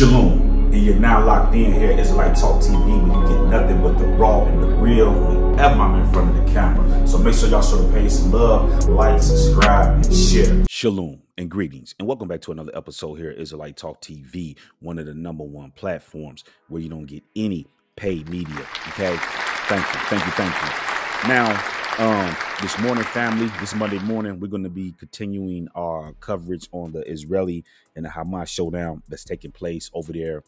Shalom, and you're now locked in here at Israelite Talk TV, where you get nothing but the raw and the real whenever I'm in front of the camera. So make sure y'all show the page some love, like, subscribe, and share. Shalom and greetings, and welcome back to another episode here at Israelite Talk TV, one of the #1 platforms where you don't get any paid media. Okay, thank you. Now, this morning, family, this Monday morning, we're going to be continuing our coverage on the Israeli and the Hamas showdown that's taking place over there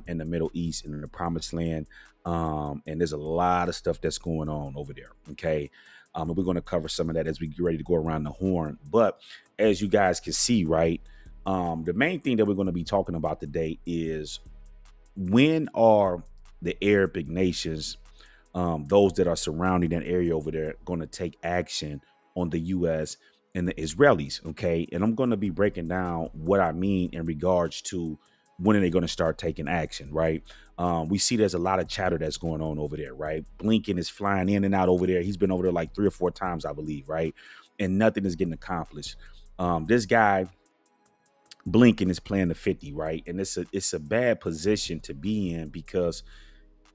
in the Middle East and in the Promised Land. And there's a lot of stuff that's going on over there. Okay. And we're going to cover some of that as we get ready to go around the horn. But as you guys can see, right, the main thing that we're going to be talking about today is when are the Arabic nations, those that are surrounding that area over there, going to take action on the U.S. and the Israelis. Okay. And I'm going to be breaking down what I mean in regards to when are they going to start taking action. Right. We see there's a lot of chatter that's going on over there. Right. Blinken is flying in and out over there. He's been over there like 3 or 4 times, I believe. Right. And nothing is getting accomplished. This guy Blinken is playing the 50. Right. And it's a bad position to be in, because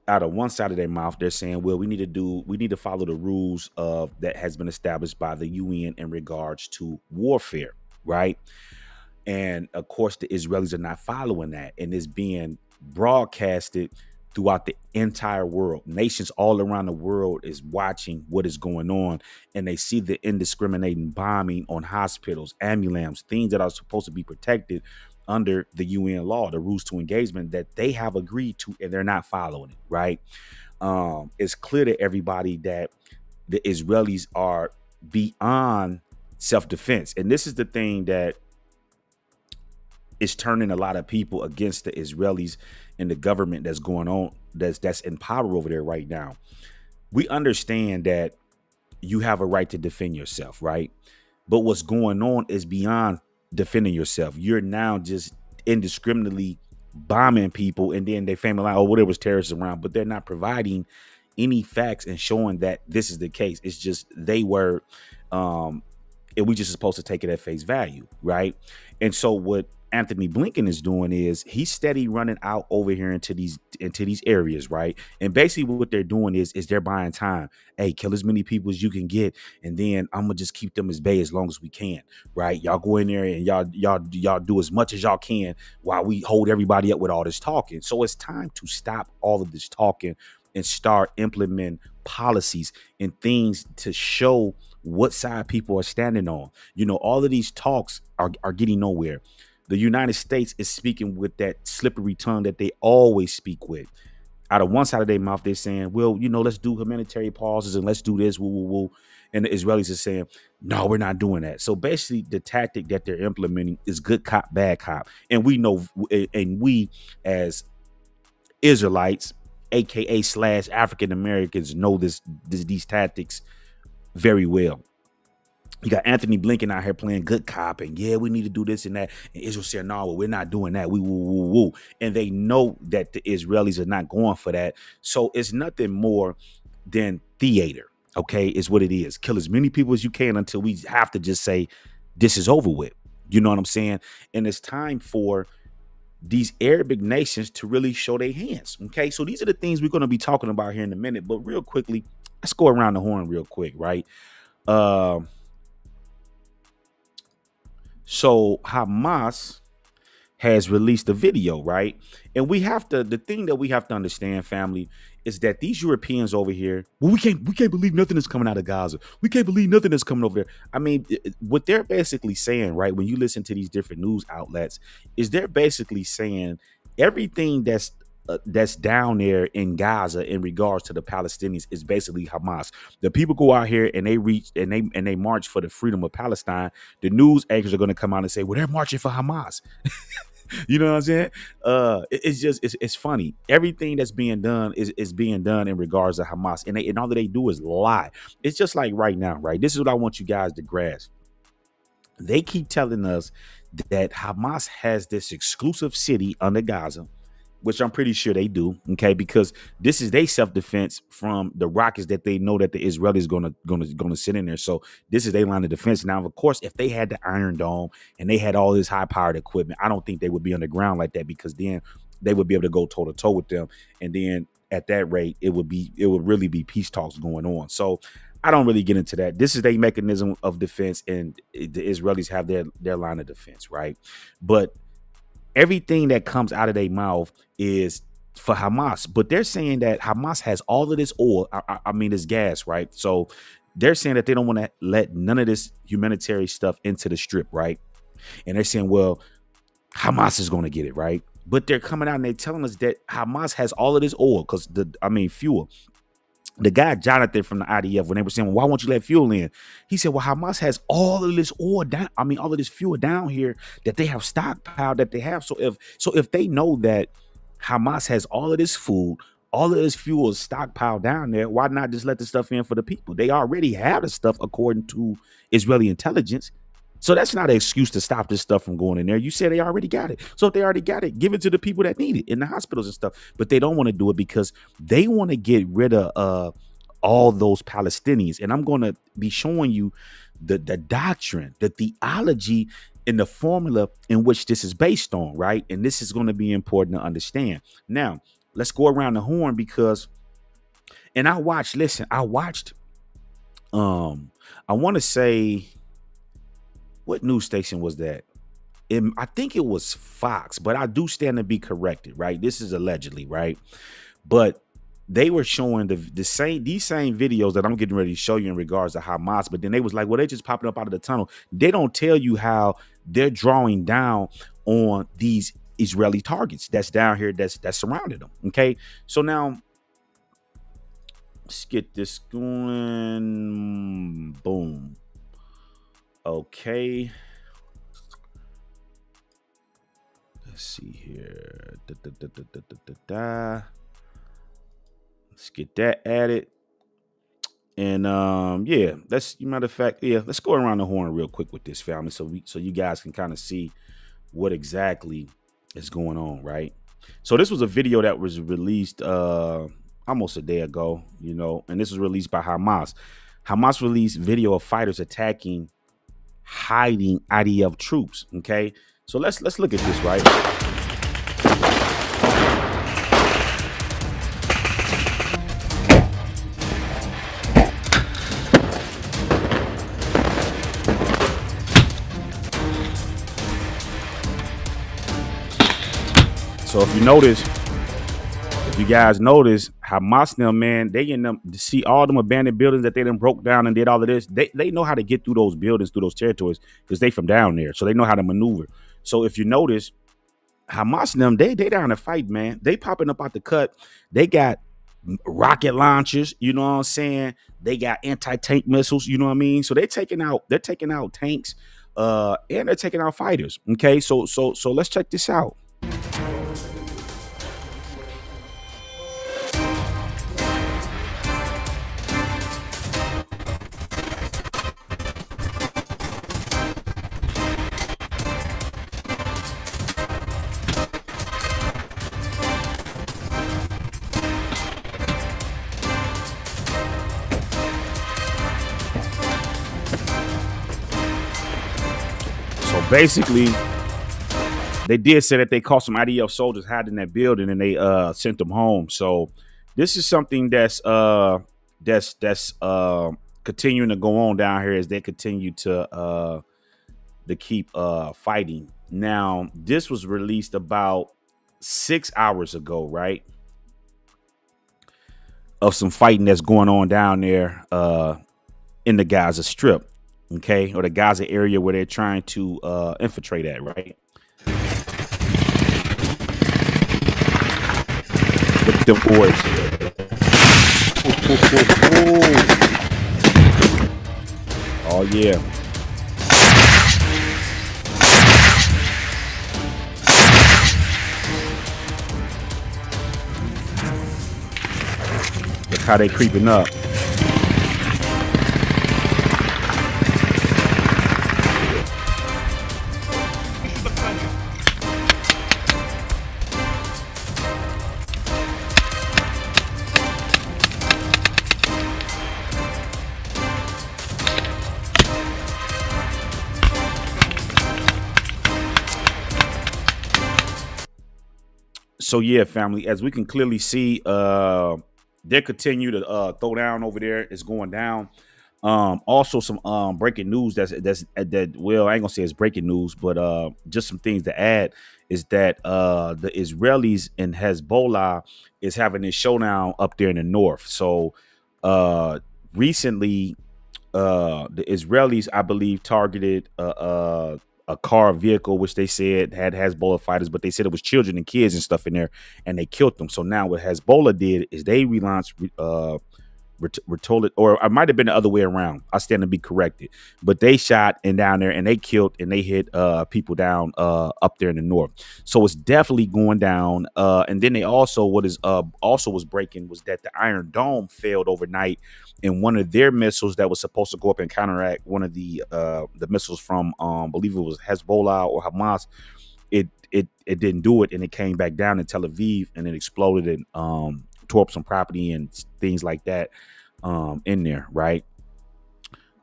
out of one side of their mouth, they're saying, well, we need to follow the rules of that has been established by the UN in regards to warfare. Right. And of course, the Israelis are not following that. And it's being broadcasted throughout the entire world. Nations all around the world is watching what is going on. And they see the indiscriminating bombing on hospitals, ambulances, things that are supposed to be protected under the UN law, the rules to engagement that they have agreed to, and they're not following it. Right. It's clear to everybody that the Israelis are beyond self-defense. And this is the thing that is turning a lot of people against the Israelis and the government that's going on, that's in power over there right now. We understand that you have a right to defend yourself. Right. But what's going on is beyond defending yourself. You're now just indiscriminately bombing people, and then they family like, oh, well, there was terrorists around, but they're not providing any facts and showing that this is the case. It's just they were and we just supposed to take it at face value. Right. And so what Anthony Blinken is doing is he's steady running out over here into these areas. Right. And basically what they're doing is they're buying time. Hey, kill as many people as you can get, and then I'm gonna just keep them as bay as long as we can. Right. Y'all go in there and y'all do as much as y'all can while we hold everybody up with all this talking. So it's time to stop all of this talking and start implementing policies and things to show what side people are standing on. You know, all of these talks are getting nowhere. The United States is speaking with that slippery tongue that they always speak with. Out of one side of their mouth, they're saying, well, you know, let's do humanitarian pauses and let's do this. Woo. And the Israelis are saying, no, we're not doing that. So basically, the tactic that they're implementing is good cop, bad cop. And we know, and we as Israelites, aka / African Americans, know these tactics very well. You got Anthony Blinken out here playing good cop, and yeah, we need to do this and that. And Israel said, no, well, we're not doing that. We woo. And they know that the Israelis are not going for that. So it's nothing more than theater. OK, is what it is. Kill as many people as you can until we have to just say this is over with. You know what I'm saying? And it's time for these Arabic nations to really show their hands. OK, so these are the things we're going to be talking about here in a minute. But real quickly, let's go around the horn real quick. Right. So Hamas has released a video, right? And the thing that we have to understand, family, is that these Europeans over here, well, we can't believe nothing is coming out of Gaza. We can't believe nothing is coming over there. I mean, what they're basically saying, right, when you listen to these different news outlets, is they're basically saying everything that's down there in Gaza in regards to the Palestinians is basically Hamas. The people go out here and they march for the freedom of Palestine. The news anchors are going to come out and say, well, they're marching for Hamas. You know what I'm saying? It's funny. Everything that's being done is being done in regards to Hamas, and all that they do is lie. It's just like right now, right? This is what I want you guys to grasp. They keep telling us that Hamas has this exclusive city under Gaza, which I'm pretty sure they do, okay, because this is their self-defense from the rockets that they know that the Israelis gonna sit in there. So this is their line of defense. Now, of course, if they had the Iron Dome and they had all this high-powered equipment, I don't think they would be on the ground like that, because then they would be able to go toe-to-toe with them, and then at that rate, it would really be peace talks going on. So I don't really get into that. This is their mechanism of defense, and the Israelis have their line of defense, right? But everything that comes out of their mouth is for Hamas, but they're saying that Hamas has all of this oil. I mean, this gas, right? So they're saying that they don't want to let none of this humanitarian stuff into the strip, right? And they're saying, well, Hamas is going to get it, right? But they're coming out and they're telling us that Hamas has all of this oil, because fuel. The guy Jonathan from the IDF, when they were saying, well, why won't you let fuel in? He said, well, Hamas has all of this oil down. I mean, all of this fuel down here that they have stockpiled that they have. So if they know that Hamas has all of this food, all of this fuel is stockpiled down there, why not just let the stuff in for the people? They already have the stuff according to Israeli intelligence. So that's not an excuse to stop this stuff from going in there. You said they already got it. So if they already got it, give it to the people that need it in the hospitals and stuff. But they don't want to do it because they want to get rid of all those Palestinians. And I'm going to be showing you the doctrine, the theology, and the formula in which this is based on, right? And this is going to be important to understand. Now, let's go around the horn, because, and I watched, I want to say, what news station was that? I think it was Fox, but I do stand to be corrected, right? This is allegedly, right? But they were showing these same videos that I'm getting ready to show you in regards to Hamas. But then they was like, well, they just popping up out of the tunnel. They don't tell you how they're drawing down on these Israeli targets that's down here, that's surrounded them. Okay, so now let's get this going. Boom. Okay, let's see here. Let's get that added. And yeah, matter of fact, yeah, let's go around the horn real quick with this, family, so you guys can kind of see what exactly is going on, right? So this was a video that was released almost a day ago, and this was released by Hamas. Hamas released video of fighters attacking hiding IDF troops. Okay, so let's look at this, right? So if you guys notice, Hamas now, man, they in them to see all them abandoned buildings that they done broke down and did all of this. They know how to get through those buildings, through those territories, because they from down there. So they know how to maneuver. So if you notice, Hamas and them, they down to fight, man. They popping up out the cut. They got rocket launchers, you know what I'm saying? They got anti-tank missiles, you know what I mean? So they're taking out tanks, and they're taking out fighters. Okay, so let's check this out. Basically, they did say that they caught some IDF soldiers hiding in that building, and they sent them home. So this is something that's continuing to go on down here as they continue to keep fighting. Now, this was released about 6 hours ago, right? Of some fighting that's going on down there in the Gaza Strip. Okay, or the Gaza area where they're trying to infiltrate at, right? Look at them boys. Oh yeah. Look how they creeping up. So yeah, family, as we can clearly see, they continue to throw down over there. It's going down. Also some breaking news that well, I ain't gonna say it's breaking news, but just some things to add is that the Israelis and Hezbollah is having this showdown up there in the north. So recently the Israelis, I believe, targeted a car vehicle, which they said had Hezbollah fighters, but they said it was children and kids and stuff in there, and they killed them. So now what Hezbollah did is they relaunched told it, or it might have been the other way around. I stand to be corrected, but they shot and down there and they killed and they hit people down up there in the north. So it's definitely going down. And then they also also was breaking was that the Iron Dome failed overnight, and one of their missiles that was supposed to go up and counteract one of the missiles from believe it was Hezbollah or Hamas, it didn't do it, and it came back down in Tel Aviv and it exploded and tore up some property and things like that in there, right?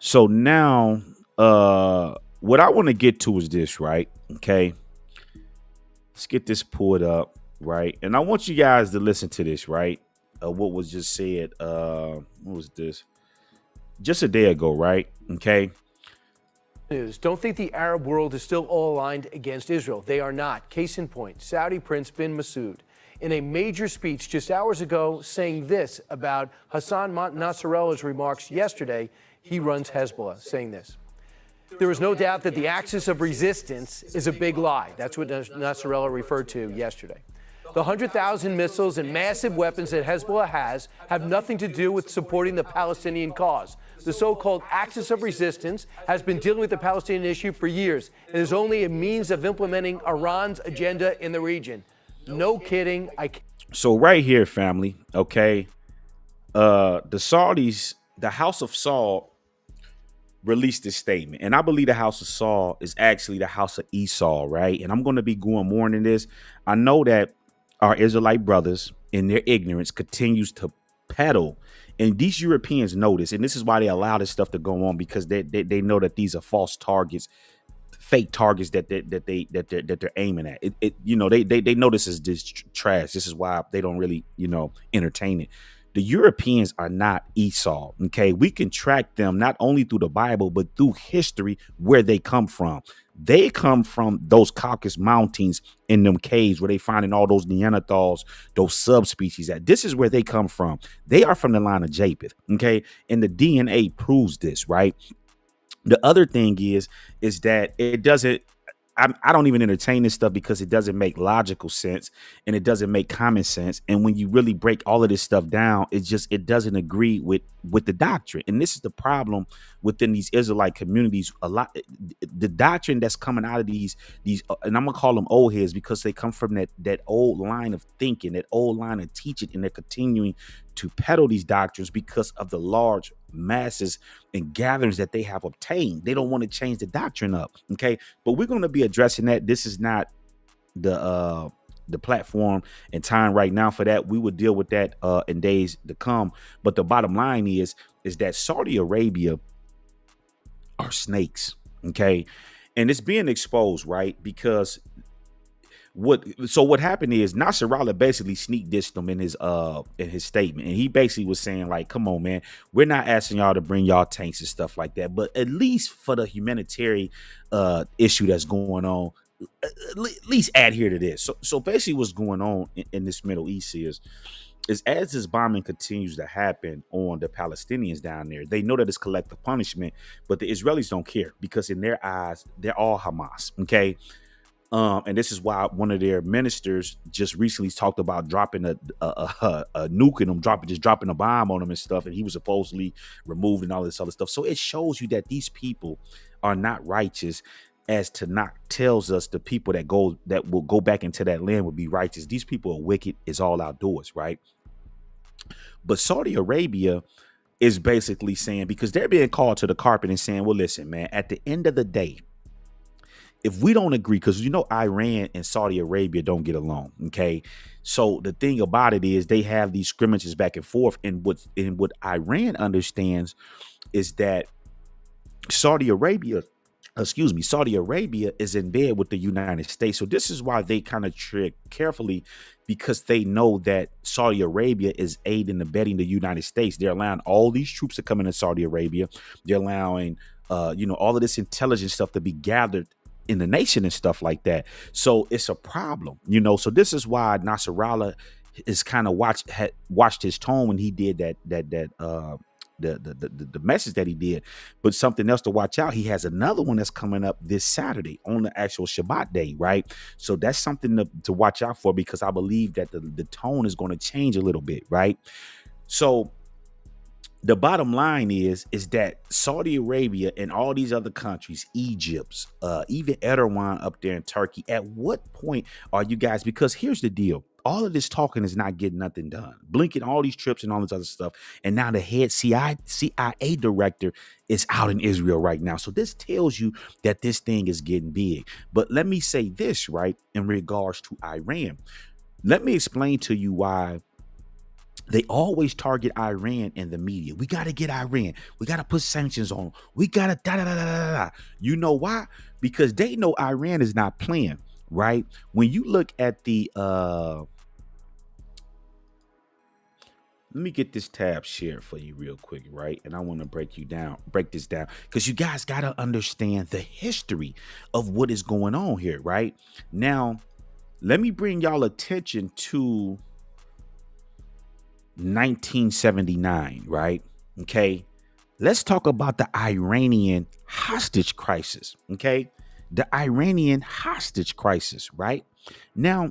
So now what I want to get to is this, right? Okay, let's get this pulled up, right? And I want you guys to listen to this, right? What was just said, what was this? Just a day ago, right? Okay. News. Don't think the Arab world is still all aligned against Israel. They are not. Case in point, Saudi Prince bin Masoud, in a major speech just hours ago, saying this about Hassan Nasrallah's remarks yesterday. He runs Hezbollah, saying this: there is no doubt that the axis of resistance is a big lie. That's what Nasrallah referred to yesterday. The 100,000 missiles and massive weapons that Hezbollah has have nothing to do with supporting the Palestinian cause. The so-called axis of resistance has been dealing with the Palestinian issue for years and is only a means of implementing Iran's agenda in the region. No kidding. So right here, family, okay, the Saudis, the House of Saud released this statement, and I believe the House of Saud is actually the House of Esau, right? And I'm going to be going more into this. I know that our Israelite brothers, in their ignorance, continues to peddle, and these Europeans know this, and this is why they allow this stuff to go on, because they know that these are false targets, fake targets that they're aiming at. They know this is this trash. This is why they don't really entertain it. The Europeans are not Esau. Okay, we can track them not only through the Bible but through history where they come from. They come from those Caucasus Mountains in them caves where they finding all those Neanderthals, those subspecies at. This is where they come from. They are from the line of Japheth. Okay, and the DNA proves this, right? The other thing is that it doesn't. I don't even entertain this stuff because it doesn't make logical sense and it doesn't make common sense. And when you really break all of this stuff down, it doesn't agree with the doctrine. And this is the problem within these Israelite communities. A lot, the doctrine that's coming out of these, and I'm gonna call them old heads because they come from that old line of thinking, that old line of teaching, and they're continuing to peddle these doctrines because of the large masses and gatherings that they have obtained. They don't want to change the doctrine up. Okay, but we're going to be addressing that. This is not the platform and time right now for that. We will deal with that in days to come. But the bottom line is that Saudi Arabia are snakes. Okay, and it's being exposed, right? Because what happened is Nasrallah basically sneak dissed them in his statement, and he basically was saying, like, come on, man, we're not asking y'all to bring y'all tanks and stuff like that, but at least for the humanitarian issue that's going on, at least adhere to this. So basically what's going on in this Middle East is as this bombing continues to happen on the Palestinians down there, they know that it's collective punishment, but the Israelis don't care because in their eyes, they're all Hamas. Okay. And this is why one of their ministers just recently talked about dropping a nuke in them, dropping a bomb on them and stuff. And he was supposedly removed and all this other stuff. So it shows you that these people are not righteous, as Tanakh tells us the people that will go back into that land will be righteous. These people are wicked, is all outdoors, right? But Saudi Arabia is basically saying, because they're being called to the carpet and saying, well, listen, man, at the end of the day, if we don't agree, because Iran and Saudi Arabia don't get along, okay? So the thing about it is they have these scrimmages back and forth, and what Iran understands is that Saudi Arabia excuse me, Saudi Arabia is in bed with the United States. So this is why they kind of tread carefully, because they know that Saudi Arabia is aiding and abetting the United States. They're allowing all these troops to come into Saudi Arabia. They're allowing, all of this intelligence stuff to be gathered in the nation and stuff like that. So it's a problem, So this is why Nasrallah is kind of watched his tone when he did the message that he did. But something else to watch out, he has another one that's coming up this Saturday on the actual Shabbat day, right? So that's something to watch out for, because I believe that the tone is going to change a little bit, right? So the bottom line is that Saudi Arabia and all these other countries, Egypt, even Erdogan up there in Turkey, at what point are you guys? Because here's the deal. All of this talking is not getting nothing done. Blinking all these trips and all this other stuff. And now the head CIA director is out in Israel right now. So this tells you that this thing is getting big. But let me say this, right, in regards to Iran. Let me explain to you why they always target Iran in the media. We got to get Iran. We got to put sanctions on. We got to da-da-da-da-da-da. You know why? Because they know Iran is not playing, right? When you look at the let me get this tab shared for you real quick, right? And I want to break this down, because you guys got to understand the history of what is going on here, right? Now, let me bring y'all attention to 1979, right? Okay. Let's talk about the Iranian hostage crisis, okay? The Iranian hostage crisis, right? Now,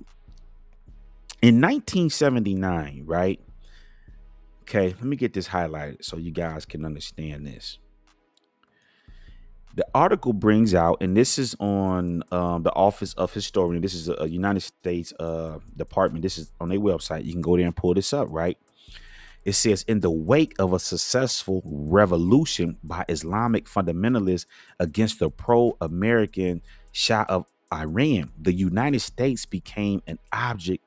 in 1979, right? Okay, let me get this highlighted so you guys can understand this. The article brings out, and this is on the Office of Historian. This is a United States department. This is on their website. You can go there and pull this up, right? It says, in the wake of a successful revolution by Islamic fundamentalists against the pro-American Shah of Iran, the United States became an object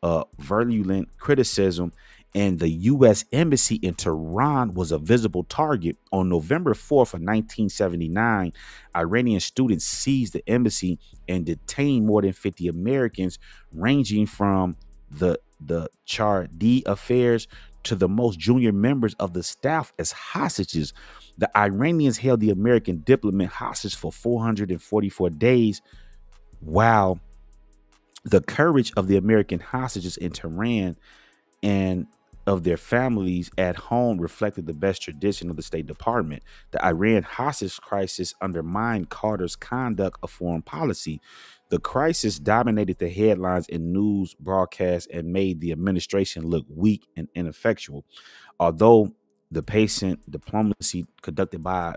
of virulent criticism, and the U.S. Embassy in Tehran was a visible target. On November 4th of 1979, Iranian students seized the embassy and detained more than 50 Americans, ranging from the Chardi affairs to the most junior members of the staff as hostages. The Iranians held the American diplomat hostage for 444 days, while the courage of the American hostages in Tehran and of their families at home reflected the best tradition of the State Department. The Iran hostage crisis undermined Carter's conduct of foreign policy. The crisis dominated the headlines and news broadcasts and made the administration look weak and ineffectual. Although the patient diplomacy conducted by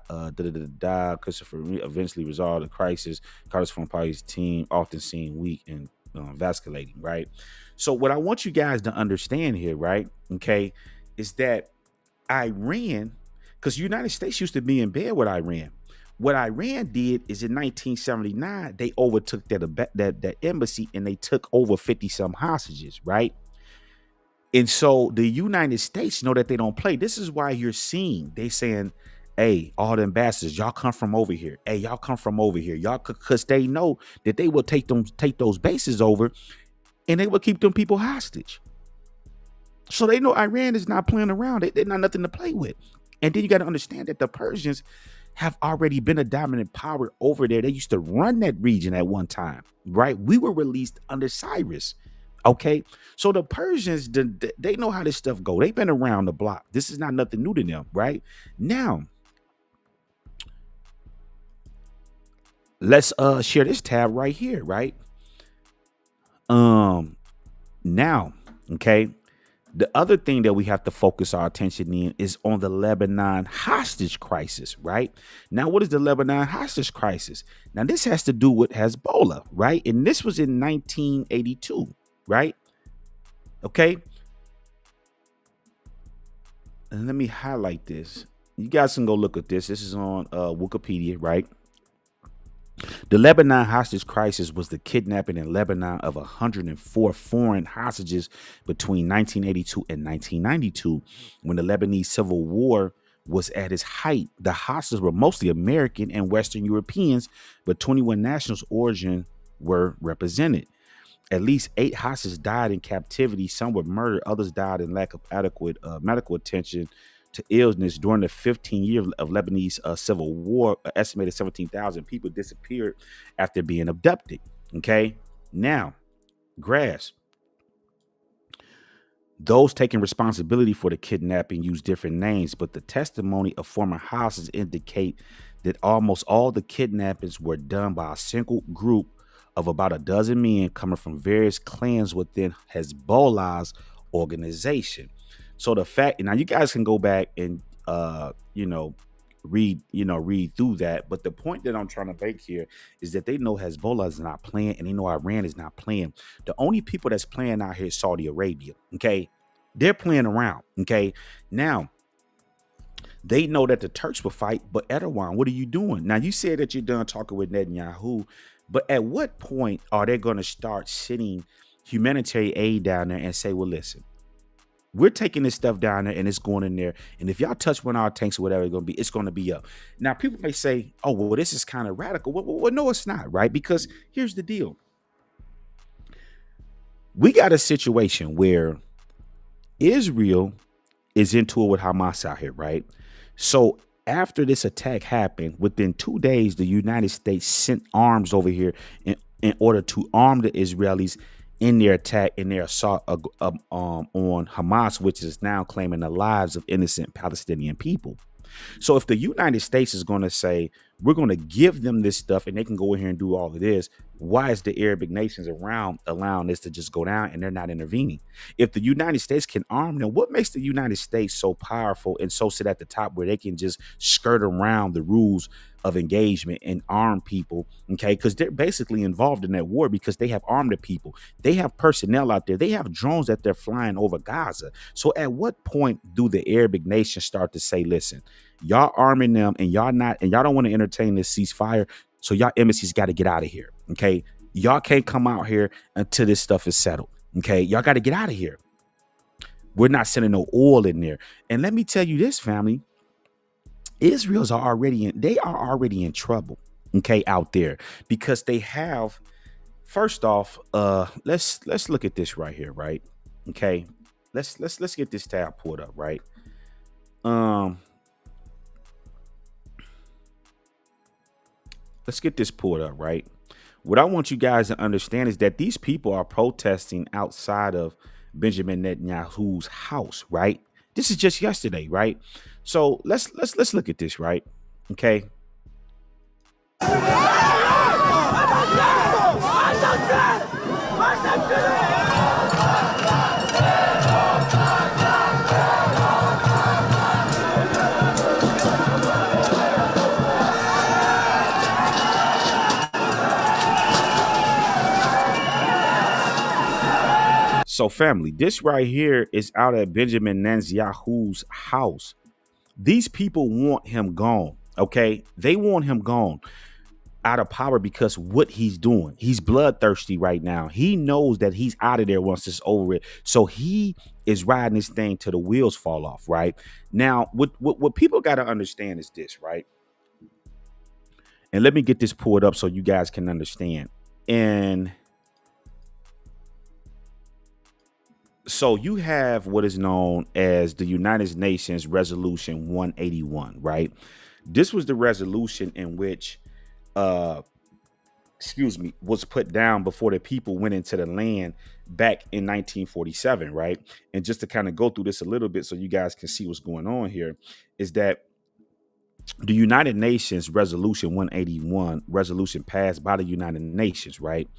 Christopher eventually resolved the crisis, Carter's foreign policy team often seen weak and vasculating, right? So what I want you guys to understand here, right, okay, is that Iran, because the United States used to be in bed with Iran. What Iran did is in 1979, they overtook that embassy and they took over 50-some hostages, right? And so the United States know that they don't play. This is why you're seeing they saying, hey, all the ambassadors, y'all come from over here. Hey, y'all come from over here. Y'all, because they know that they will take those bases over and they will keep them people hostage. So they know Iran is not playing around. They're not nothing to play with. And then you got to understand that the Persians have already been a dominant power over there. They used to run that region at one time, right? We were released under Cyrus. Okay, so the Persians, they know how this stuff go. They've been around the block. This is not nothing new to them, right? Now, let's share this tab right here, right? Now, okay, the other thing that we have to focus our attention in is on the Lebanon hostage crisis, right? Now, what is the Lebanon hostage crisis? Now, this has to do with Hezbollah, right? And this was in 1982, right? Okay. And let me highlight this. You guys can go look at this. This is on Wikipedia, right? The Lebanon hostage crisis was the kidnapping in Lebanon of 104 foreign hostages between 1982 and 1992, when the Lebanese civil war was at its height. The hostages were mostly American and Western Europeans, but 21 nationals origin were represented. At least 8 hostages died in captivity. Some were murdered. Others died in lack of adequate medical attention to illness. During the 15 years of Lebanese civil war, an estimated 17,000 people disappeared after being abducted. Okay, now grasp. Those taking responsibility for the kidnapping use different names, but the testimony of former hostages indicate that almost all the kidnappings were done by a single group of about a dozen men coming from various clans within Hezbollah's organization. So the fact, now you guys can go back and read through that, but the point that I'm trying to make here is that they know Hezbollah is not playing, and they know Iran is not playing. The only people that's playing out here is Saudi Arabia. Okay, they're playing around. Okay, now they know that the Turks will fight, but Erdogan, what are you doing? Now you said that you're done talking with Netanyahu, but at what point are they going to start sending humanitarian aid down there and say, well, listen, we're taking this stuff down there and it's going in there, and if y'all touch one of our tanks or whatever it's going to be up. Now people may say, oh, well, this is kind of radical. Well, no, it's not, right? Because here's the deal. We got a situation where Israel is into it with Hamas out here, right? So after this attack happened, within 2 days, the United States sent arms over here in order to arm the Israelis in their attack, in their assault on Hamas, which is now claiming the lives of innocent Palestinian people. So if the United States is going to say, we're going to give them this stuff and they can go in here and do all of this, why is the Arabic nations around allowing this to just go down and they're not intervening? If the United States can arm them, what makes the United States so powerful and so sit at the top where they can just skirt around the rules of engagement and arm people? Okay, because they're basically involved in that war because they have armed the people. They have personnel out there. They have drones that they're flying over Gaza. So at what point do the Arabic nations start to say, listen, y'all arming them and y'all don't want to entertain this ceasefire, so y'all embassies got to get out of here? Okay, y'all can't come out here until this stuff is settled. Okay, y'all got to get out of here. We're not sending no oil in there. And let me tell you this, family, Israel's are already in trouble, okay, out there, because they have, first off, let's look at this right here, right? Okay, let's get this tab pulled up, right? Let's get this pulled up, right? What I want you guys to understand is that these people are protesting outside of Benjamin Netanyahu's house, right? This is just yesterday, right? So let's look at this, right? Okay. So family, this right here is out at Benjamin Netanyahu's house. These people want him gone. Okay, they want him gone out of power because what he's doing. He's bloodthirsty right now. He knows that he's out of there once it's over it. So he is riding this thing till the wheels fall off. Right now, what people got to understand is this, right? And let me get this pulled up so you guys can understand. And so you have what is known as the United Nations Resolution 181, right? This was the resolution in which, was put down before the people went into the land back in 1947, right? And just to kind of go through this a little bit so you guys can see what's going on here, is that the United Nations Resolution 181, resolution passed by the United Nations, right?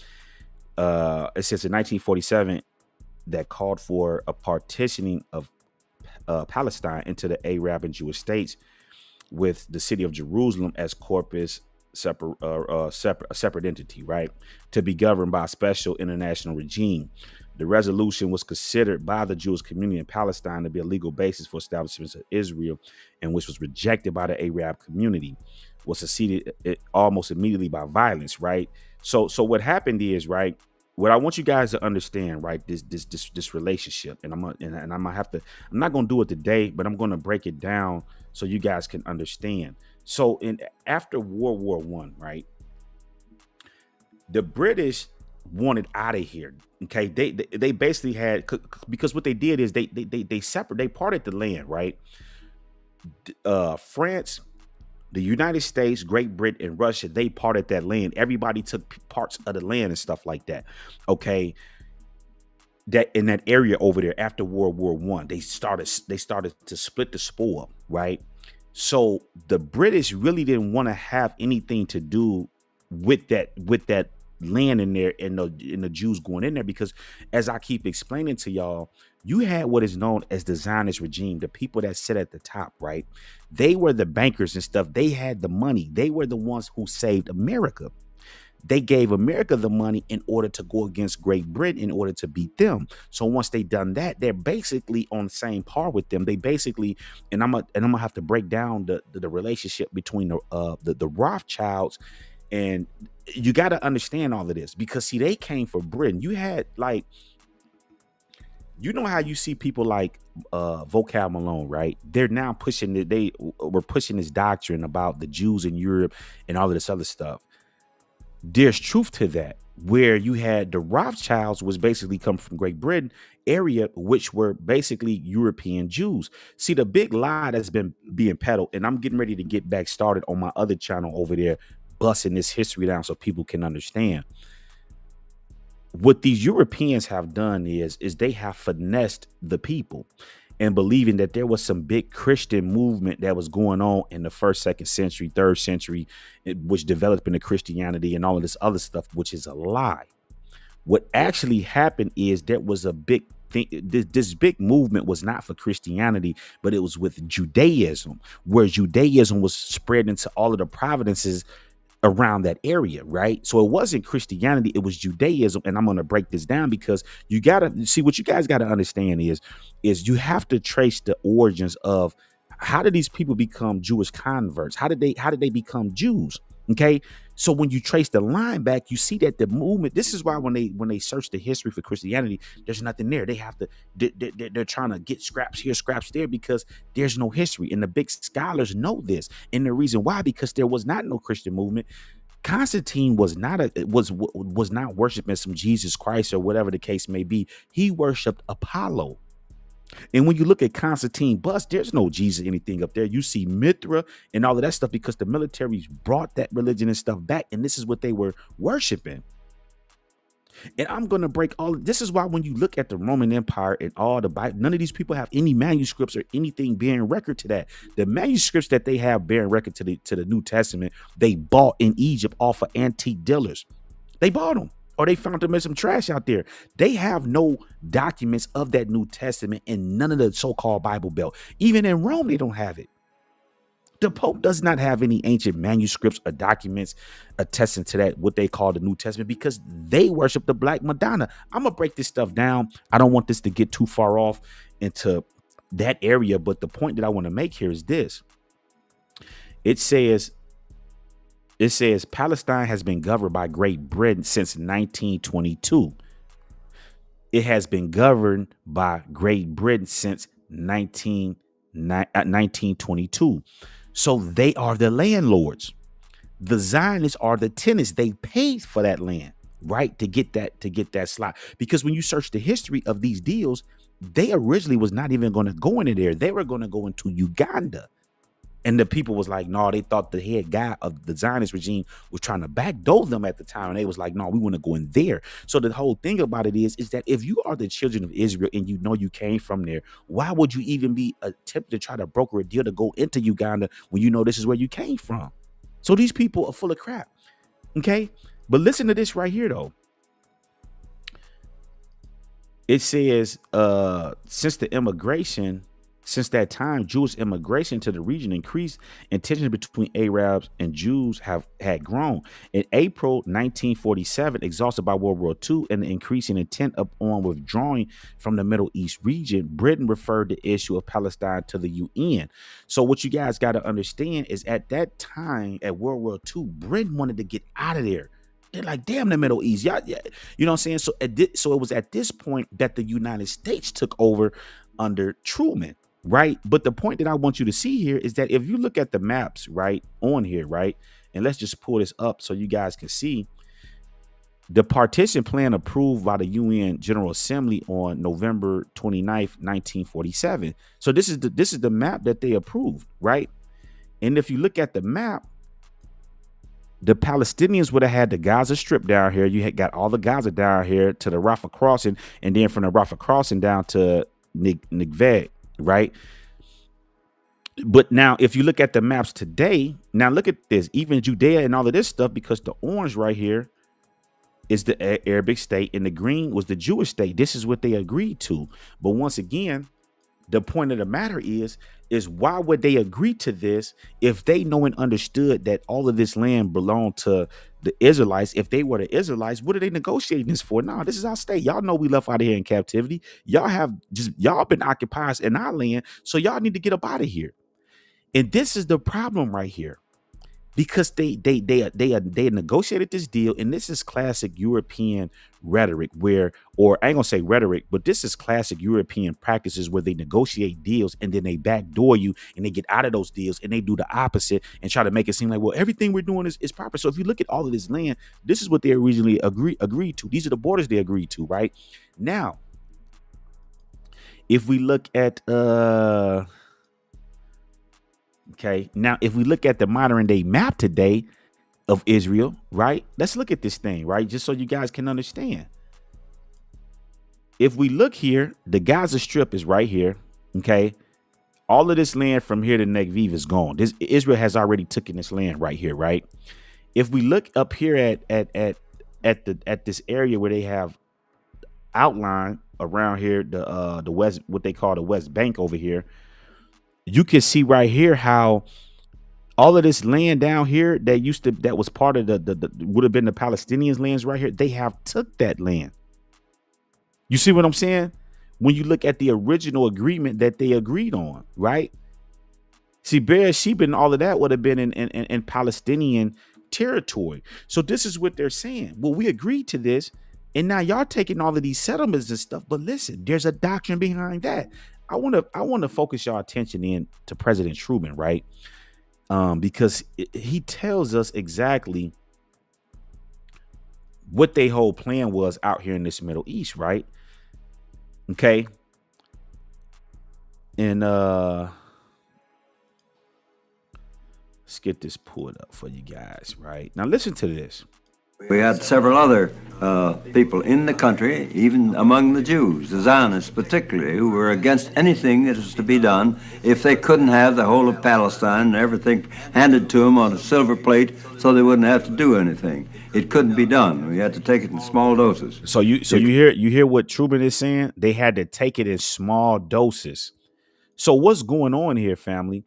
It says in 1947, that called for a partitioning of Palestine into the Arab and Jewish states, with the city of Jerusalem as corpus a separate entity, right, to be governed by a special international regime. The resolution was considered by the Jewish community in Palestine to be a legal basis for establishment of Israel, and which was rejected by the Arab community, was succeeded almost immediately by violence, right? So what happened is, right, what I want you guys to understand, right? This relationship, and I'm gonna have to. I'm not gonna do it today, but I'm gonna break it down so you guys can understand. So, after World War I, right? The British wanted out of here. Okay, they basically had, because what they did is they parted the land, right? France, the United States, Great Britain, and Russia, they parted that land. Everybody took parts of the land and stuff like that. Okay, that in that area over there after World War I, they started to split the spoil, right? So the British really didn't want to have anything to do with that land in there and the Jews going in there, because as I keep explaining to y'all, you had what is known as the Zionist regime, the people that sit at the top, right? They were the bankers and stuff. They had the money. They were the ones who saved America. They gave America the money in order to go against Great Britain, in order to beat them. So once they done that, they're basically on the same par with them. They basically, and I'm gonna have to break down the relationship between the Rothschilds. And you got to understand all of this, because see, they came for Britain. You had, like, you know how you see people like Vocal Malone, right? They're now pushing it. They were pushing this doctrine about the Jews in Europe and all of this other stuff. There's truth to that, where you had the Rothschilds was basically come from Great Britain area, which were basically European Jews. See, the big lie that's been being peddled, and I'm getting ready to get back started on my other channel over there, busting this history down so people can understand. What these Europeans have done is they have finessed the people and believing that there was some big Christian movement that was going on in the 1st, 2nd century, 3rd century, which developed into Christianity and all of this other stuff, which is a lie. What actually happened is there was a big thing. This big movement was not for Christianity, but it was with Judaism, where Judaism was spread into all of the provinces around that area, right? So it wasn't Christianity, it was Judaism. And I'm going to break this down, because you got to see, what you guys got to understand is you have to trace the origins of how did these people become Jewish converts? How did they become Jews? Okay, so when you trace the line back, you see that the movement, this is why when they search the history for Christianity, there's nothing there. They have to, they're trying to get scraps here, scraps there, because there's no history. And the big scholars know this. And the reason why, because there was not no Christian movement. Constantine was not worshiping some Jesus Christ or whatever the case may be. He worshiped Apollo. And when you look at Constantine bust, there's no Jesus anything up there. You see Mithra and all of that stuff, because the military brought that religion and stuff back, and this is what they were worshiping. And I'm going to break all. This is why when you look at the Roman Empire and all the Bible, none of these people have any manuscripts or anything bearing record to that. The manuscripts that they have bearing record to the New Testament, they bought in Egypt off of antique dealers. They bought them, or they found them in some trash out there. They have no documents of that New Testament in none of the so-called Bible Belt. Even in Rome, they don't have it. The Pope does not have any ancient manuscripts or documents attesting to that, what they call the New Testament, because they worship the Black Madonna. I'm going to break this stuff down. I don't want this to get too far off into that area, but the point that I want to make here is this. It says Palestine has been governed by Great Britain since 1922. It has been governed by Great Britain since 1922. So they are the landlords. The Zionists are the tenants. They paid for that land, right? To get that slot. Because when you search the history of these deals, they originally was not even going to go into there. They were going to go into Uganda. And the people was like, no, they thought the head guy of the Zionist regime was trying to backdoor them at the time. And they was like, no, we want to go in there. So the whole thing about it is that if you are the children of Israel and you know you came from there, why would you even be attempting to try to broker a deal to go into Uganda when you know this is where you came from? So these people are full of crap. Okay. But listen to this right here, though. It says since that time, Jewish immigration to the region increased, and tensions between Arabs and Jews had grown. In April 1947, exhausted by World War II and the increasing intent upon withdrawing from the Middle East region, Britain referred the issue of Palestine to the UN. So what you guys got to understand is at that time, at World War II, Britain wanted to get out of there. They're like, damn, the Middle East. Yeah, yeah. You know what I'm saying? So it was at this point that the United States took over under Truman, right? But the point that I want you to see here is that if you look at the maps, right, on here, right, and let's just pull this up so you guys can see the partition plan approved by the UN General Assembly on November 29th, 1947. So this is the map that they approved, right? And if you look at the map, the Palestinians would have had the Gaza Strip down here. You had got all the Gaza down here to the Rafah crossing, and then from the Rafah crossing down to Negev, right? But now, if you look at the maps today, now look at this, even Judea and all of this stuff, because the orange right here is the Arabic state and the green was the Jewish state. This is what they agreed to. But once again, the point of the matter is why would they agree to this if they know and understood that all of this land belonged to the Israelites? If they were the Israelites, what are they negotiating this for? No, this is our state. Y'all know we left out of here in captivity. Y'all been occupied in our land, so y'all need to get up out of here. And this is the problem right here, because they negotiated this deal, and this is classic European rhetoric or I ain't gonna say rhetoric, but this is classic European practices where they negotiate deals and then they backdoor you and they get out of those deals and they do the opposite and try to make it seem like, well, everything we're doing is proper. So if you look at all of this land, this is what they originally agreed to. These are the borders they agreed to, right? Now, if we look at okay, now if we look at the modern day map today of Israel, right? Let's look at this thing, right? Just so you guys can understand. If we look here, the Gaza Strip is right here, okay? All of this land from here to Negev is gone. Israel has already taken this land right here, right? If we look up here at this area where they have outlined around here, the west, what they call the West Bank over here, you can see right here how all of this land down here that was part of the would have been the Palestinians' lands right here. They have took that land. You see what I'm saying? When you look at the original agreement that they agreed on, right? See, Beersheba and all of that would have been in Palestinian territory. So this is what they're saying. Well, we agreed to this, and now y'all taking all of these settlements and stuff. But listen, there's a doctrine behind that. I want to focus your attention in to President Truman, right? Because he tells us exactly what their whole plan was out here in this Middle East, right? Okay. And let's get this pulled up for you guys, right? Now listen to this. We had several other people in the country, even among the Jews, the Zionists particularly, who were against anything that was to be done if they couldn't have the whole of Palestine and everything handed to them on a silver plate so they wouldn't have to do anything. It couldn't be done. We had to take it in small doses. So you hear what Truman is saying? They had to take it in small doses. So what's going on here, family,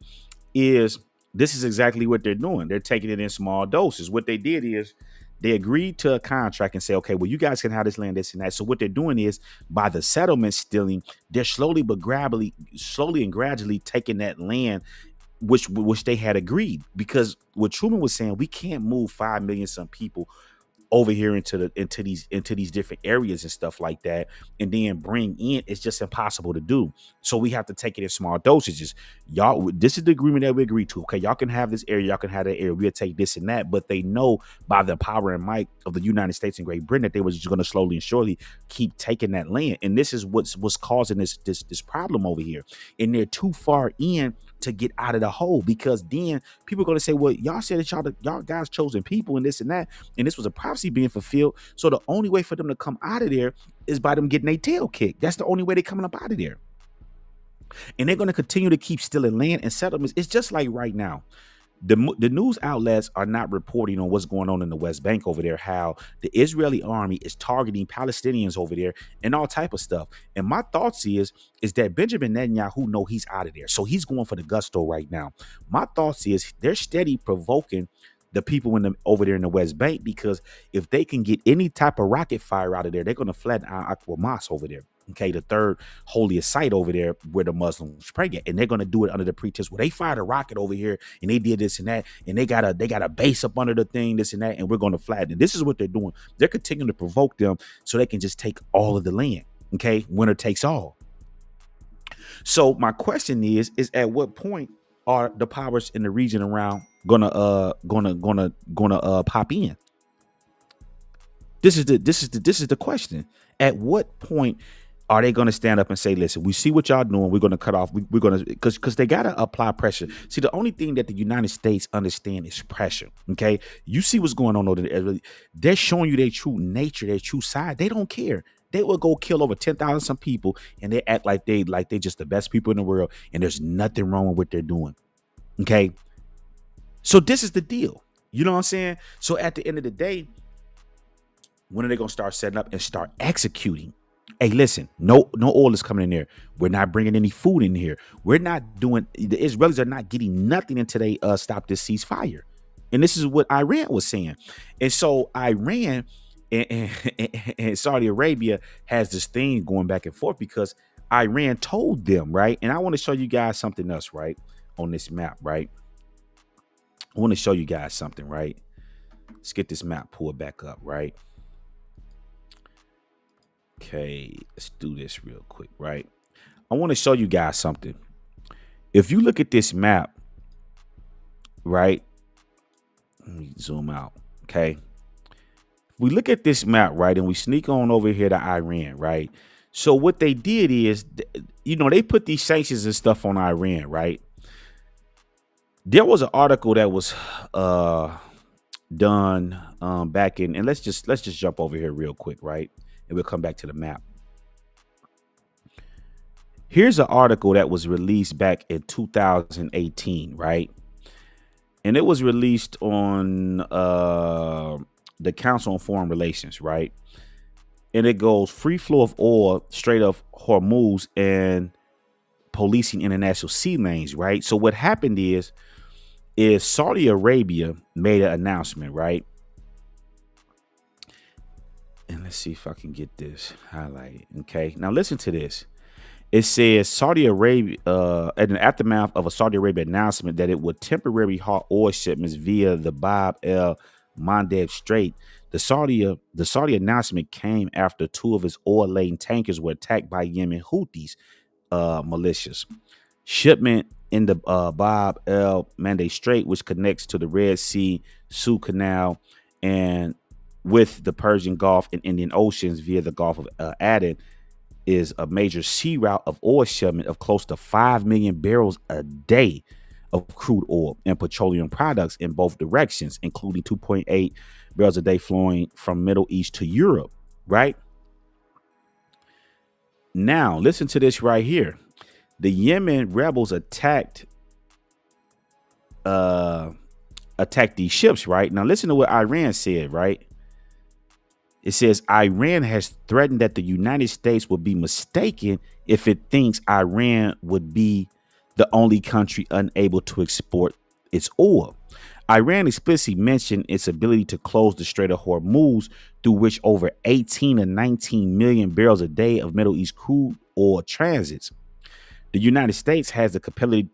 is this is exactly what they're doing. They're taking it in small doses. What they did is they agreed to a contract and say, okay, well, you guys can have this land, this and that. So what they're doing is by the settlement stealing, they're slowly and gradually taking that land, which they had agreed. Because what Truman was saying, we can't move 5 million some people over here into these different areas and stuff like that, and then bring in, it's just impossible to do. So we have to take it in small dosages. Y'all, this is the agreement that we agreed to. Okay, y'all can have this area, y'all can have that area, we'll take this and that. But they know by the power and might of the United States and Great Britain that they was just going to slowly and surely keep taking that land. And this is what's causing this problem over here. And they're too far in to get out of the hole, because then people are going to say, well, y'all said that y'all guys chosen people and this and that, and this was a prophecy being fulfilled. So the only way for them to come out of there is by them getting their tail kicked. That's the only way they're coming up out of there. And they're going to continue to keep stealing land and settlements. It's just like right now. The news outlets are not reporting on what's going on in the West Bank over there, how the Israeli army is targeting Palestinians over there and all type of stuff. And my thoughts is that Benjamin Netanyahu know he's out of there. So he's going for the gusto right now. My thoughts is they're steady provoking the people over there in the West Bank, because if they can get any type of rocket fire out of there, they're going to flatten Hamas over there. Okay, the third holiest site over there where the Muslims pray at, and they're gonna do it under the pretense where they fired a rocket over here and they did this and that, and they got a base up under the thing, this and that, and we're gonna flatten it. This is what they're doing. They're continuing to provoke them so they can just take all of the land. Okay, winner takes all. So my question is at what point are the powers in the region around gonna pop in? This is the question. At what point are they going to stand up and say, listen, we see what y'all doing. We're going to cut off. We're going to, because they got to apply pressure. See, the only thing that the United States understand is pressure. OK, you see what's going on over there. They're showing you their true nature, their true side. They don't care. They will go kill over 10,000 some people and they act like they just the best people in the world. And there's nothing wrong with what they're doing. OK, so this is the deal. You know what I'm saying? So at the end of the day, when are they going to start setting up and start executing? Hey, listen, no oil is coming in there. We're not bringing any food in here. We're not doing, the Israelis are not getting nothing until they stop this ceasefire. And this is what Iran was saying. And so Iran and Saudi Arabia has this thing going back and forth because Iran told them, right? And I want to show you guys something else, right? On this map, right? I want to show you guys something, right? Let's get this map pulled back up, right? Okay, let's do this real quick, right? I want to show you guys something. If you look at this map, right? Let me zoom out, okay? We look at this map, right? And we sneak on over here to Iran, right? So what they did is, you know, they put these sanctions and stuff on Iran, right? There was an article that was done back in, and let's just jump over here real quick, right? And we'll come back to the map. Here's an article that was released back in 2018, right? And it was released on the Council on Foreign Relations, right? And it goes, free flow of oil straight off Hormuz and policing international sea lanes, right? So what happened is Saudi Arabia made an announcement, right? And let's see if I can get this highlighted. Okay, now listen to this. It says Saudi Arabia, in the aftermath of a Saudi Arabia announcement that it would temporarily halt oil shipments via the Bab el Mandeb Strait. The Saudi announcement came after two of its oil-laden tankers were attacked by Yemen Houthis militias. Shipment in the Bab el Mandeb Strait, which connects to the Red Sea, Suez Canal, and with the Persian Gulf and Indian Oceans via the Gulf of Aden, is a major sea route of oil shipment of close to 5 million barrels a day of crude oil and petroleum products in both directions, including 2.8 barrels a day flowing from Middle East to Europe, right? Now, listen to this right here. The Yemen rebels attacked these ships, right? Now, listen to what Iran said, right? It says Iran has threatened that the United States will be mistaken if it thinks Iran would be the only country unable to export its oil. Iran explicitly mentioned its ability to close the Strait of Hormuz, through which over 18 to 19 million barrels a day of Middle East crude oil transits. The United States has the capability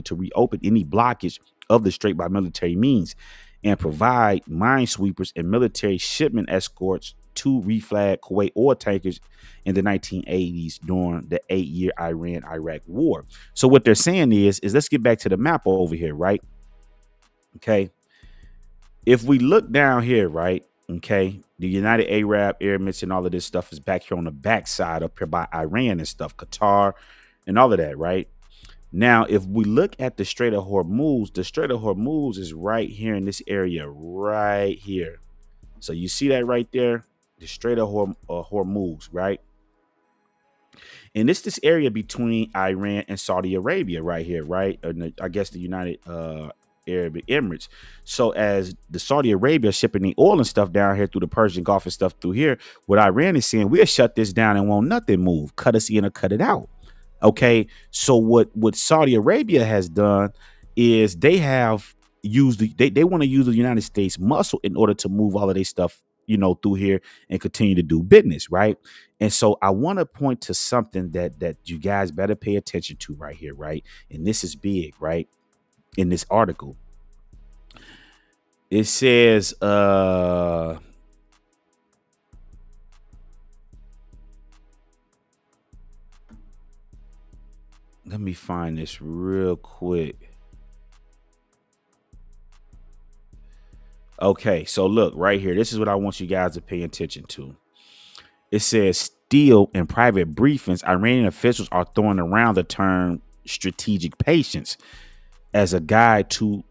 to reopen any blockage of the strait by military means and provide minesweepers and military shipment escorts to reflag Kuwait oil tankers in the 1980s during the 8-year Iran-Iraq war. So what they're saying is let's get back to the map over here, right? Okay. If we look down here, right? Okay. The United Arab Emirates and all of this stuff is back here on the backside up here by Iran and stuff, Qatar and all of that, right? Now, if we look at the Strait of Hormuz, the Strait of Hormuz is right here in this area right here. So you see that right there, the Strait of Hormuz, right? And it's this area between Iran and Saudi Arabia right here, right? And I guess the United Arab Emirates. So as the Saudi Arabia shipping the oil and stuff down here through the Persian Gulf and stuff through here, what Iran is saying, we'll shut this down and won't nothing move. Cut us in or cut it out. Okay, so what Saudi Arabia has done is they have used they want to use the United States muscle in order to move all of their stuff, through here and continue to do business, right? And so I want to point to something that you guys better pay attention to right here, right? And this is big, right? In this article, it says, let me find this real quick. Okay, so look right here. This is what I want you guys to pay attention to. It says, still in private briefings, Iranian officials are throwing around the term strategic patience as a guide to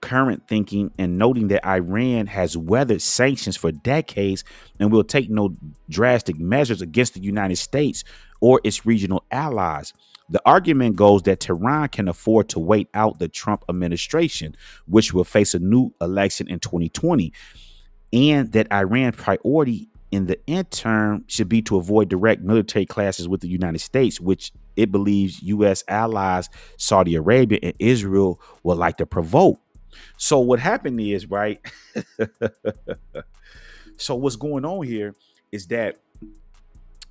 current thinking and noting that Iran has weathered sanctions for decades and will take no drastic measures against the United States or its regional allies. The argument goes that Tehran can afford to wait out the Trump administration, which will face a new election in 2020, and that Iran's priority in the interim should be to avoid direct military clashes with the United States, which it believes U.S. allies, Saudi Arabia and Israel would like to provoke. So what happened is, right? So what's going on here is that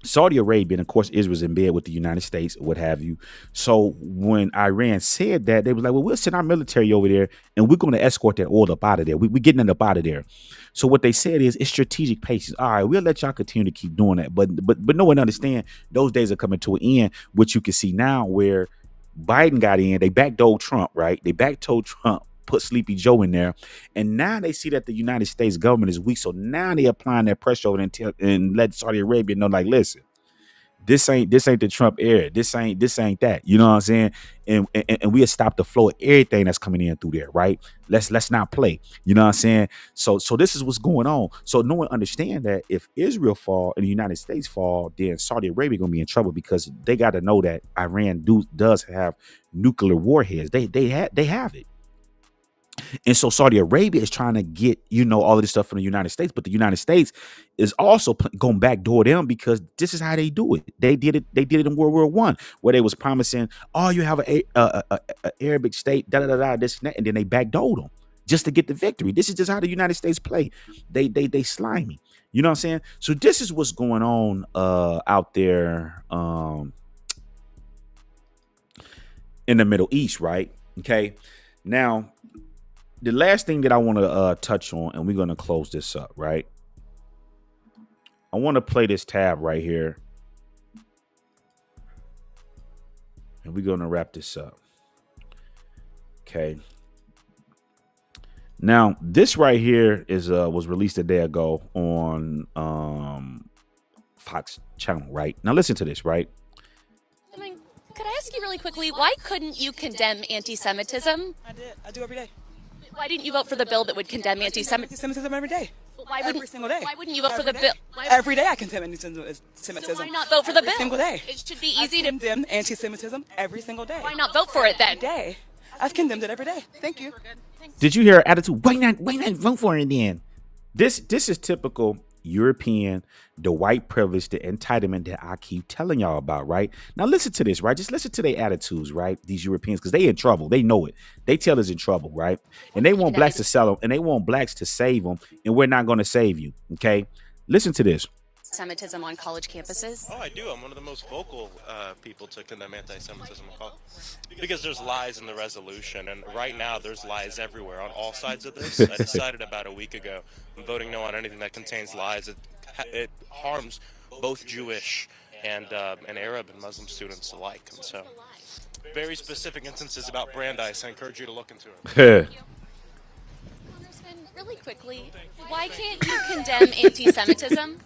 Saudi Arabia, and of course, Israel's in bed with the United States, what have you. So when Iran said that, they was like, well, we'll send our military over there and we're going to escort that oil up out of there. We're getting it up out of there. So what they said is it's strategic patience. All right, we'll let y'all continue to keep doing that. But no one understand those days are coming to an end, which you can see now where Biden got in. They backdoored Trump, right? They backdoored Trump, put Sleepy Joe in there. And now they see that the United States government is weak. So now they applying that pressure over and let Saudi Arabia know, like, listen, this ain't the Trump era. This ain't that. You know what I'm saying? And we'll stop the flow of everything that's coming in through there, right? Let's not play. You know what I'm saying? So this is what's going on. So no one understand that if Israel fall and the United States fall, then Saudi Arabia gonna be in trouble because they got to know that Iran does have nuclear warheads. They have it. And so Saudi Arabia is trying to get, all of this stuff from the United States. But the United States is also going backdoor them because this is how they do it. They did it in World War I, where they was promising, oh, you have a Arabic state, this and that. And then they backdoored them just to get the victory. This is just how the United States play. They slimy. You know what I'm saying? So this is what's going on out there in the Middle East, right? Okay. Now, the last thing that I want to touch on, and we're going to close this up, right? I want to play this tab right here. And we're going to wrap this up. Okay. Now, this right here is was released a day ago on Fox channel, right? Now, listen to this, right? Could I ask you really quickly, why couldn't you condemn anti-Semitism? I did. I do every day. Why didn't you vote for the bill that would condemn Anti-Semitism every day. Every single day. Why wouldn't you vote for the bill? Every day I condemn anti-Semitism. So why not vote for the bill? Every single day. It should be easy to condemn anti-Semitism every single day. Why not vote for it then? Every day. I've condemned it every day. Thank you. Did you hear her attitude? Why not vote for it then? This is typical European, the white privilege, the entitlement that I keep telling y'all about, right? Now listen to this, right? Just listen to their attitudes, right? These Europeans, because they in trouble. They know it. They tell us in trouble, right? And they want blacks to sell them, and they want blacks to save them, and we're not going to save you, okay? Listen to this. Anti-Semitism on college campuses? Oh, I do. I'm one of the most vocal people to condemn anti-Semitism because there's lies in the resolution, and right now there's lies everywhere on all sides of this. I decided about a week ago I'm voting no on anything that contains lies. It harms both Jewish and Arab and Muslim students alike. And so, very specific instances about Brandeis. I encourage you to look into it. Congressman, really quickly, why can't you condemn anti-Semitism?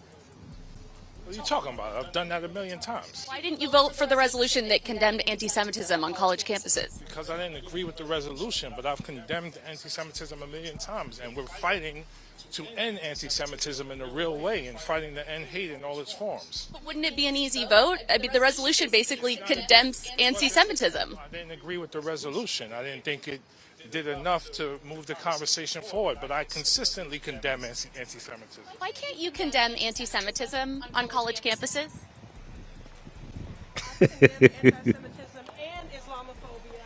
What are you talking about? I've done that a million times. Why didn't you vote for the resolution that condemned anti-Semitism on college campuses? Because I didn't agree with the resolution, but I've condemned anti-Semitism a million times, and we're fighting to end anti-Semitism in a real way and fighting to end hate in all its forms. But wouldn't it be an easy vote? I mean, the resolution basically condemns anti-Semitism. I didn't agree with the resolution. I didn't think it did enough to move the conversation forward, but I consistently condemn anti-Semitism. Why can't you condemn anti-Semitism on college campuses? I condemn anti-Semitism and Islamophobia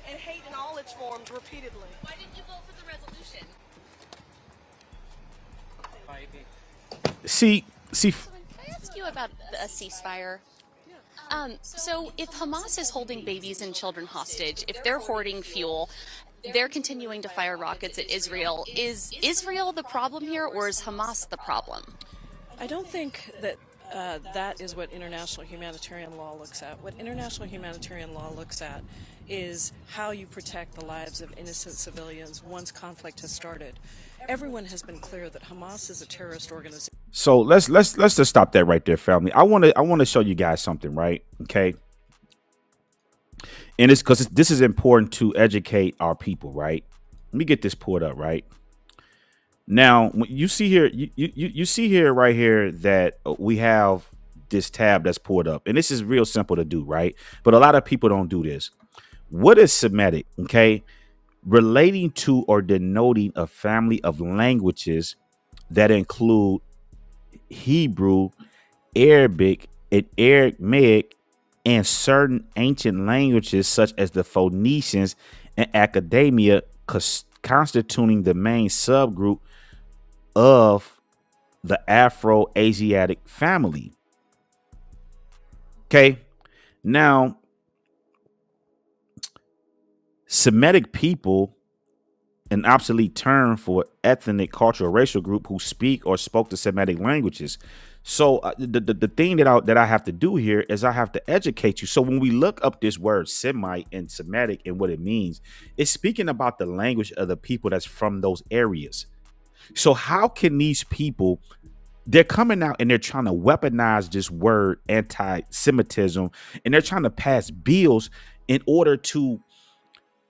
and hate in all its forms repeatedly. Why didn't you vote for the resolution? See. Can I ask you about a ceasefire? So if Hamas is holding babies and children hostage, if they're hoarding fuel, they're continuing to fire rockets at Israel. Is Israel the problem here, or is Hamas the problem? I don't think that that is what international humanitarian law looks at. What international humanitarian law looks at is how you protect the lives of innocent civilians once conflict has started. Everyone has been clear that Hamas is a terrorist organization. So let's just stop that right there, family. I want to show you guys something, right? Okay. And it's because this is important to educate our people, right? Let me get this pulled up, right? Now, you see here, you see here right here that we have this tab that's pulled up, and this is real simple to do, right? But a lot of people don't do this. What is Semitic? Okay, relating to or denoting a family of languages that include Hebrew, Arabic, and Aramaic, and certain ancient languages such as the Phoenicians and academia, constituting the main subgroup of the Afro-Asiatic family. Okay, now Semitic people, an obsolete term for ethnic, cultural, racial group who speak or spoke the Semitic languages. So the thing that I have to do here is I have to educate you. So when we look up this word Semite and Semitic and what it means, it's speaking about the language of the people that's from those areas. So how can these people, they're coming out and they're trying to weaponize this word anti-Semitism, and they're trying to pass bills in order to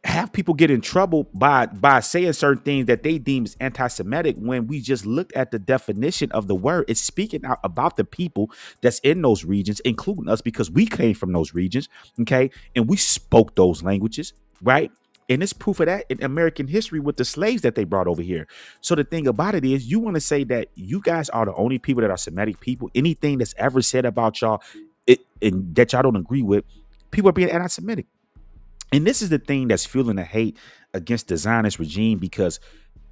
have people get in trouble by saying certain things that they deem as anti-Semitic, when we just looked at the definition of the word. It's speaking out about the people that's in those regions, including us, because we came from those regions, okay? And we spoke those languages, right? And it's proof of that in American history with the slaves that they brought over here. So the thing about it is, you want to say that you guys are the only people that are Semitic people. Anything that's ever said about y'all and that y'all don't agree with, people are being anti-Semitic. And this is the thing that's fueling the hate against the Zionist regime, because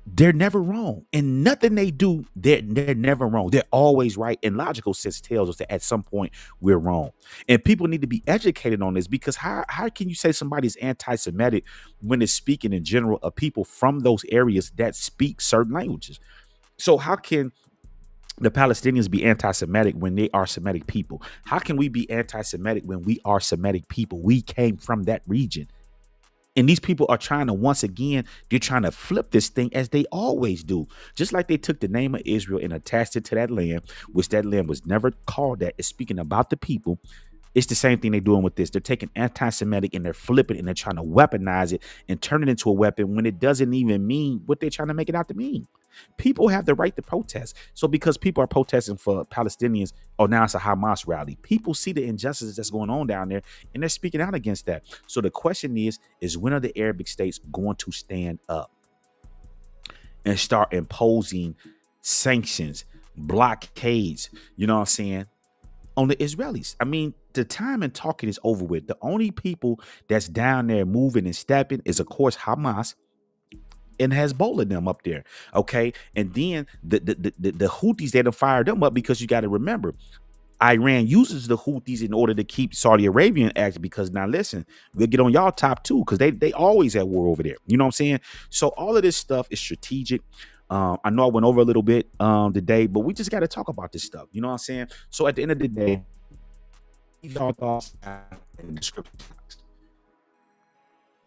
they're never wrong. And nothing they do, they're never wrong. They're always right. And logical sense tells us that at some point we're wrong. And people need to be educated on this, because how can you say somebody's anti-Semitic when it's speaking in general of people from those areas that speak certain languages? So how can the Palestinians be anti-Semitic when they are Semitic people? How can we be anti-Semitic when we are Semitic people? We came from that region. And these people are trying to, once again, they're trying to flip this thing as they always do. Just like they took the name of Israel and attached it to that land, which that land was never called that. It's speaking about the people. It's the same thing they're doing with this. They're taking anti-Semitic and they're flipping it and they're trying to weaponize it and turn it into a weapon when it doesn't even mean what they're trying to make it out to mean. People have the right to protest. So because people are protesting for Palestinians, oh, now it's a Hamas rally. People see the injustices that's going on down there and they're speaking out against that. So the question is when are the Arabic states going to stand up and start imposing sanctions, blockades, you know what I'm saying, on the Israelis? I mean, the time and talking is over with. The only people that's down there moving and stepping is, of course, Hamas and Hezbollah them up there. Okay. And then the Houthis, they done fired them up, because you got to remember, Iran uses the Houthis in order to keep Saudi Arabian active, because now listen, we'll get on y'all top too, because they always at war over there. You know what I'm saying? So all of this stuff is strategic. I know I went over a little bit today, but we just got to talk about this stuff. You know what I'm saying? So at the end of the day, y'all thoughts in the description box.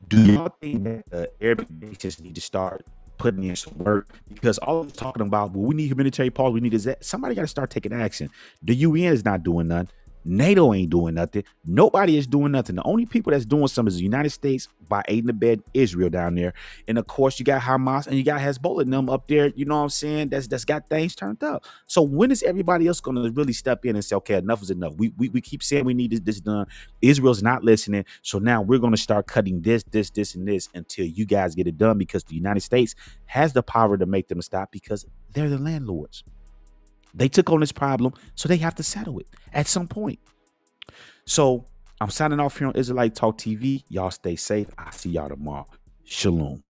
Do y'all think that the Arabic nations need to start putting in some work? Because all of us talking about, well, we need humanitarian pause, we need this, that. Somebody got to start taking action. The UN is not doing nothing. NATO ain't doing nothing. Nobody is doing nothing. The only people that's doing something is the United States by aiding the bed Israel down there. And of course, you got Hamas and you got Hezbollah and them up there. You know what I'm saying? That's got things turned up. So when is everybody else going to really step in and say, okay, enough is enough? We keep saying we need this done. Israel's not listening. So now we're going to start cutting this, and this until you guys get it done, because the United States has the power to make them stop, because they're the landlords. They took on this problem, so they have to settle it at some point. So I'm signing off here on Israelite Talk TV. Y'all stay safe. I'll see y'all tomorrow. Shalom.